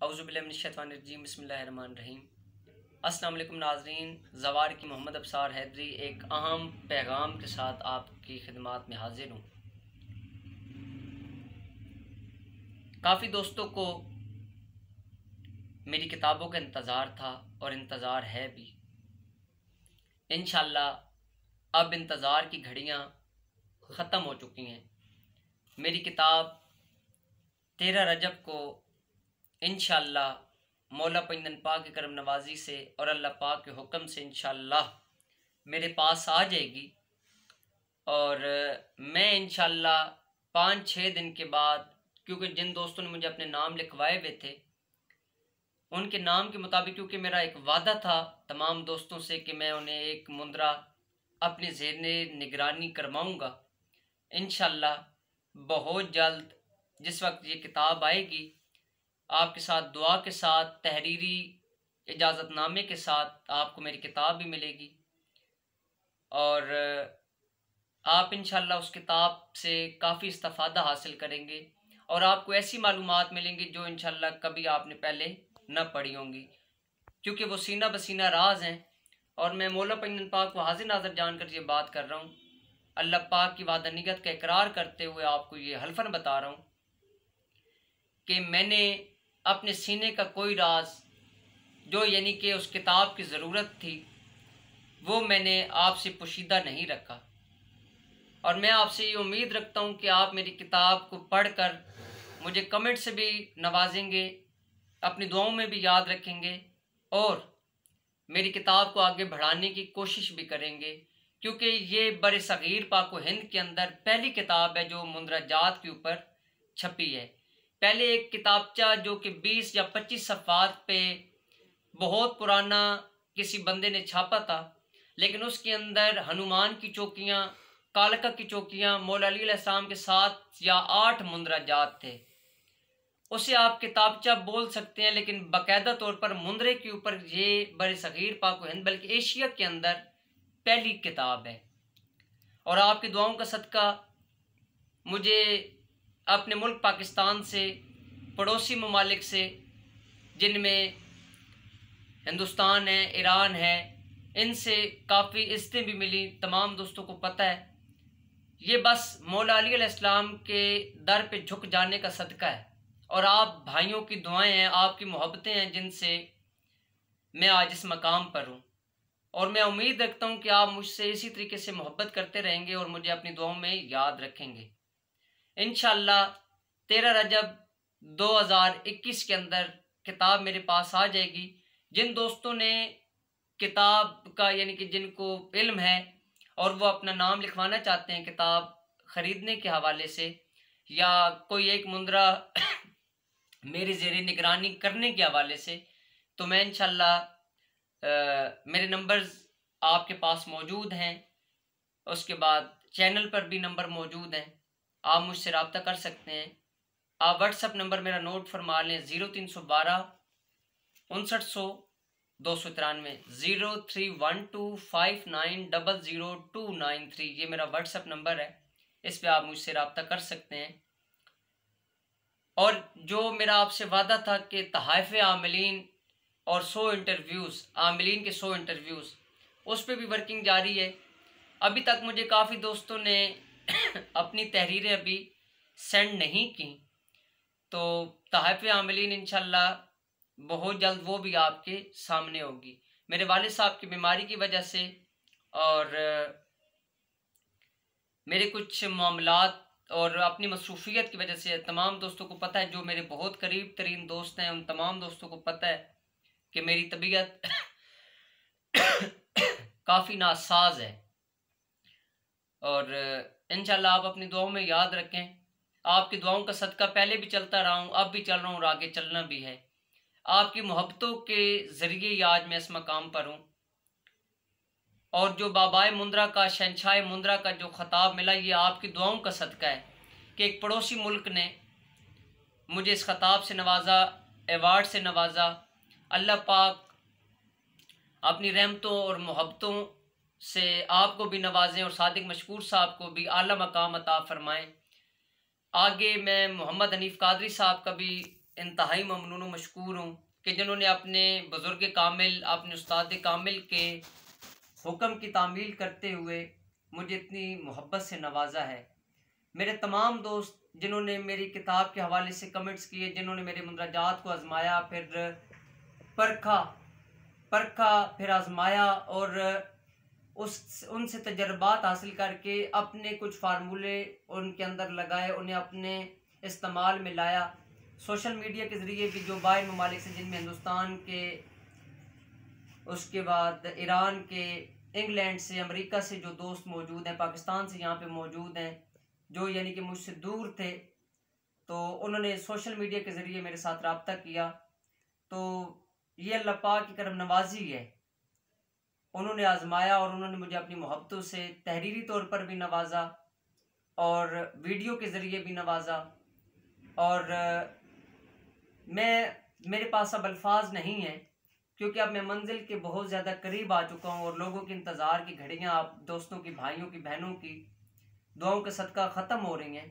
औज़ुबिल्लाहिमिनश्शैतानिर्रजीम बिस्मिल्लाहिर्रहमानिर्रहीम। अस्सलाम वालेकुम नाज़रीन, ज़वार की मोहम्मद अबसार हैदरी एक अहम पैगाम के साथ आपकी खिदमत में हाजिर हूँ। काफ़ी दोस्तों को मेरी किताबों का इंतज़ार था और इंतज़ार है भी। इंशाअल्लाह अब इंतज़ार की घड़ियाँ ख़त्म हो चुकी हैं। मेरी किताब 13 रजब को इंशाअल्लाह मौला पंजन पाक की करम नवाजी से और अल्लाह पाक के हुक्म से इंशाअल्लाह मेरे पास आ जाएगी। और मैं इंशाअल्लाह 5-6 दिन के बाद, क्योंकि जिन दोस्तों ने मुझे अपने नाम लिखवाए हुए थे उनके नाम के मुताबिक, क्योंकि मेरा एक वादा था तमाम दोस्तों से कि मैं उन्हें एक मुंदरा अपने ज़ेरे निगरानी करवाऊँगा। इंशाअल्लाह बहुत जल्द जिस वक्त ये किताब आएगी, आपके साथ दुआ के साथ तहरीरी इजाज़तनामे के साथ आपको मेरी किताब भी मिलेगी। और आप इंशाअल्लाह उस किताब से काफ़ी इस्तिफ़ादा हासिल करेंगे और आपको ऐसी मालूमात मिलेंगी जो इंशाअल्लाह कभी आपने पहले न पढ़ी होंगी, क्योंकि वो सीना बसीना राज हैं। और मैं मौला पंजन पाक को हाजिर नाज़र जानकर ये बात कर रहा हूँ, अल्लाह पाक की वादनीयत का इकरार करते हुए आपको ये हल्फन बता रहा हूँ कि मैंने अपने सीने का कोई राज जो यानी कि उस किताब की ज़रूरत थी वो मैंने आपसे पोशीदा नहीं रखा। और मैं आपसे ये उम्मीद रखता हूँ कि आप मेरी किताब को पढ़कर मुझे कमेंट से भी नवाजेंगे, अपनी दुआओं में भी याद रखेंगे और मेरी किताब को आगे बढ़ाने की कोशिश भी करेंगे, क्योंकि ये बर सग़ीर पाक व हिंद के अंदर पहली किताब है जो मुंदरजात के ऊपर छपी है। पहले एक किताबचा जो कि 20 या 25 सफ़ात पे बहुत पुराना किसी बंदे ने छापा था, लेकिन उसके अंदर हनुमान की चौकियाँ, कालका की चौकियाँ, मौला अली अलैहिस्सलाम के 7 या 8 मुंदरजात थे। उसे आप किताबचा बोल सकते हैं, लेकिन बाकायदा तौर पर मुंदरे के ऊपर ये बर सग़ीर पाक व हिंद बल्कि एशिया के अंदर पहली किताब है। और आपकी दुआओं का सदका मुझे अपने मुल्क पाकिस्तान से, पड़ोसी ममालिक से जिनमें हिंदुस्तान है, ईरान है, इनसे काफ़ी इज़्ज़तें भी मिली। तमाम दोस्तों को पता है ये बस मौला अली अलैहिस्सलाम के दर पे झुक जाने का सदका है और आप भाइयों की दुआएं हैं, आपकी मोहब्बतें हैं जिनसे मैं आज इस मकाम पर हूँ। और मैं उम्मीद रखता हूँ कि आप मुझसे इसी तरीके से मोहब्बत करते रहेंगे और मुझे अपनी दुआओं में याद रखेंगे। इंशाअल्लाह 13 रजब 2021 के अंदर किताब मेरे पास आ जाएगी। जिन दोस्तों ने किताब का यानी कि जिनको इल्म है और वो अपना नाम लिखवाना चाहते हैं किताब ख़रीदने के हवाले से, या कोई एक मुंदरा मेरी ज़ेरे निगरानी करने के हवाले से, तो मैं इंशाअल्लाह मेरे नंबर्स आपके पास मौजूद हैं। उसके बाद चैनल पर भी नंबर मौजूद हैं, आप मुझसे रब्ता कर सकते हैं। आप व्हाट्सअप नंबर मेरा नोट फरमा लें 0312 5900 293 031259000293। ये मेरा व्हाट्सअप नंबर है, इस पे आप मुझसे रब्ता कर सकते हैं। और जो मेरा आपसे वादा था कि तहाइफ़ आमिलीन और 100 इंटरव्यूज़, आमिलीन के 100 इंटरव्यूज़, उस पर भी वर्किंग जारी है। अभी तक मुझे काफ़ी दोस्तों ने अपनी तहरीरें अभी सेंड नहीं की, तो तहाइफ़ आमिलीन इंशाअल्लाह बहुत जल्द वो भी आपके सामने होगी। मेरे वालिद साहब की बीमारी की वजह से और मेरे कुछ मामलात और अपनी मसरूफ़ियत की वजह से, तमाम दोस्तों को पता है, जो मेरे बहुत करीब तरीन दोस्त हैं उन तमाम दोस्तों को पता है कि मेरी तबीयत काफ़ी नासाज है। और इंशाअल्लाह आप अपनी दुआओं में याद रखें। आपकी दुआओं का सदका पहले भी चलता रहा हूँ, अब भी चल रहा हूँ और आगे चलना भी है। आपकी मोहब्बतों के ज़रिए ही आज मैं इस मकाम पर हूँ। और जो बाबाए मुंदरा का, शहंशाह मुंदरा का जो ख़ताब मिला, ये आपकी दुआओं का सदका है कि एक पड़ोसी मुल्क ने मुझे इस ख़ताब से नवाजा, एवार्ड से नवाजा। अल्लाह पाक अपनी रहमतों और मोहब्बतों से आपको भी नवाजें और सादिक मशकूर साहब को भी आला मकाम अता फरमाएँ। आगे मैं मोहम्मद हनीफ कादरी साहब का भी इंतहाई ममनून व मशकूर हूँ कि जिन्होंने अपने बुज़ुर्ग कामिल, अपने उस्ताद कामिल के हुक्म की तामील करते हुए मुझे इतनी मोहब्बत से नवाजा है। मेरे तमाम दोस्त जिन्होंने मेरी किताब के हवाले से कमेंट्स किए, जिन्होंने मेरे मुंदरजात को आजमाया, फिर परखा परखा फिर आजमाया और उस उनसे तजर्बात हासिल करके अपने कुछ फार्मूले उनके अंदर लगाए, उन्हें अपने इस्तेमाल में लाया। सोशल मीडिया के ज़रिए भी जो बाहर ममालिक से, जिनमें हिंदुस्तान के, उसके बाद ईरान के, इंग्लैंड से, अमेरिका से जो दोस्त मौजूद हैं, पाकिस्तान से यहाँ पे मौजूद हैं, जो यानी कि मुझसे दूर थे, तो उन्होंने सोशल मीडिया के ज़रिए मेरे साथ रब्ता किया। तो ये अल्लाह पाक की करम नवाजी है। उन्होंने आजमाया और उन्होंने मुझे अपनी मोहब्बतों से तहरीरी तौर पर भी नवाजा और वीडियो के ज़रिए भी नवाजा। और मेरे पास अब अल्फाज नहीं हैं, क्योंकि अब मैं मंजिल के बहुत ज़्यादा करीब आ चुका हूँ और लोगों के इंतज़ार की घड़ियाँ, आप दोस्तों की, भाइयों की, बहनों की दुआओं के सदका ख़त्म हो रही हैं।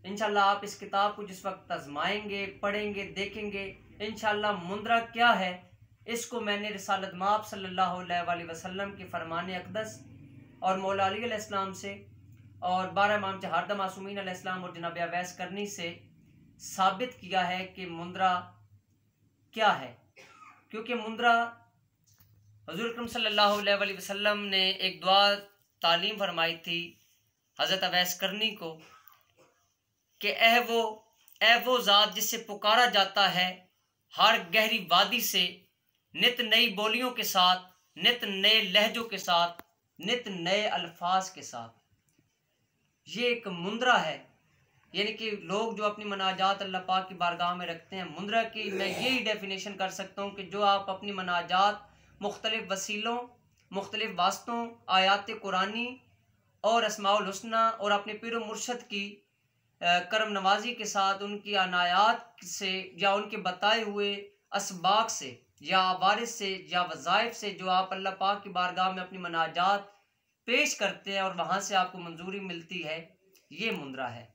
इंशाल्लाह आप इस किताब को जिस वक्त आजमाएंगे, पढ़ेंगे, देखेंगे, इंशाल्लाह मुंदरा क्या है, इसको मैंने रिसालत माब सल्लल्लाहु अलैहि वसल्लम के फरमान अक़दस और मौला अली अलैहिस्सलाम से और 12 इमाम चहारदा मासूमीन अलैहिस्सलाम और जनाब अवैस करनी से साबित किया है कि मुंदरा क्या है। क्योंकि मुंदरा हुज़ूर अकरम सल्लल्लाहु अलैहि वसल्लम ने एक दुआ तालीम फरमाई थी हज़रत अवैस करनी को कि ए वो ज़ात जिससे पुकारा जाता है हर गहरी वादी से, नित नई बोलियों के साथ, नित नए लहजों के साथ, नित नए अल्फाज के साथ। ये एक मुंदरा है, यानी कि लोग जो अपनी मनाजात अल्लाह पाक की बारगाह में रखते हैं। मुंदरा की मैं यही डेफिनेशन कर सकता हूँ कि जो आप अपनी मनाजात मुख्तलिफ वसीलों, मुख्तलिफ वास्तों, आयात कुरानी और अस्माउल हुस्ना और अपने पीर व मुर्शद की करम नवाजी के साथ, उनकी अनायात से या उनके बताए हुए असबाक से या वारिस से या वज़ाइफ से जो आप अल्लाह पाक की बारगाह में अपनी मनाजात पेश करते हैं और वहाँ से आपको मंजूरी मिलती है, ये मुंदरा है।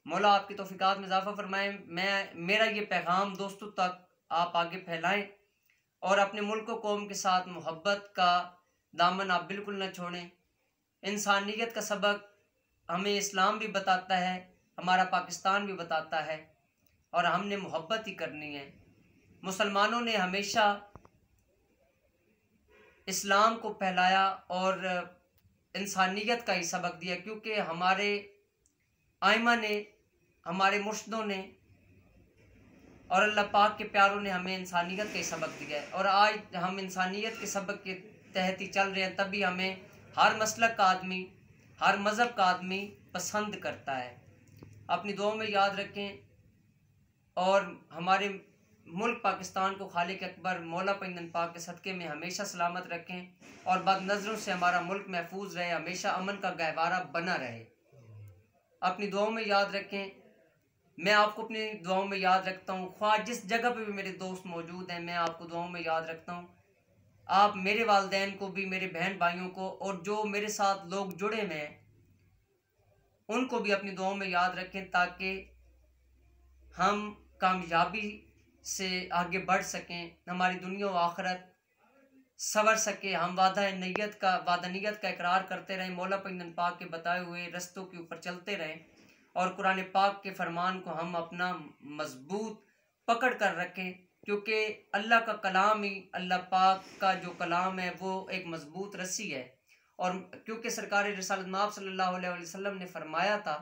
मौला आपकी तौफीकात में इजाफा फरमाए। मेरा ये पैगाम दोस्तों तक आप आगे फैलाएं और अपने मुल्क व कौम के साथ मोहब्बत का दामन आप बिल्कुल न छोड़ें। इंसानियत का सबक हमें इस्लाम भी बताता है, हमारा पाकिस्तान भी बताता है, और हमने मोहब्बत ही करनी है। मुसलमानों ने हमेशा इस्लाम को फैलाया और इंसानियत का ही सबक दिया, क्योंकि हमारे आइमा ने, हमारे मुर्शदों ने और अल्लाह पाक के प्यारों ने हमें इंसानियत का ही सबक दिया है। और आज हम इंसानियत के सबक के तहत ही चल रहे हैं, तभी हमें हर मसलक का आदमी, हर मज़हब का आदमी पसंद करता है। अपनी दुआओं में याद रखें और हमारे मुल्क पाकिस्तान को खालिक अकबर मौला पैगंबर पाक के सदक़े में हमेशा सलामत रखें और बद नज़रों से हमारा मुल्क महफूज रहे, हमेशा अमन का गहवारा बना रहे। अपनी दुआओं में याद रखें। मैं आपको अपनी दुआओं में याद रखता हूँ, ख्वाह जिस जगह पे भी मेरे दोस्त मौजूद हैं, मैं आपको दुआओं में याद रखता हूँ। आप मेरे वालिदैन को भी, मेरे बहन भाइयों को और जो मेरे साथ लोग जुड़े हुए हैं उनको भी अपनी दुआओं में याद रखें, ताकि हम कामयाबी से आगे बढ़ सकें, हमारी दुनिया व आखिरत सवर सके, हम वादा नीयत का इकरार करते रहें, मौला पैगंबर पाक के बताए हुए रस्तों के ऊपर चलते रहें और कुरान पाक के फरमान को हम अपना मजबूत पकड़ कर रखें, क्योंकि अल्लाह का कलाम ही, अल्लाह पाक का जो कलाम है वो एक मजबूत रस्सी है। और क्योंकि सरकार रिसालत माब सल्लल्लाहु अलैहि वसल्लम ने फरमाया था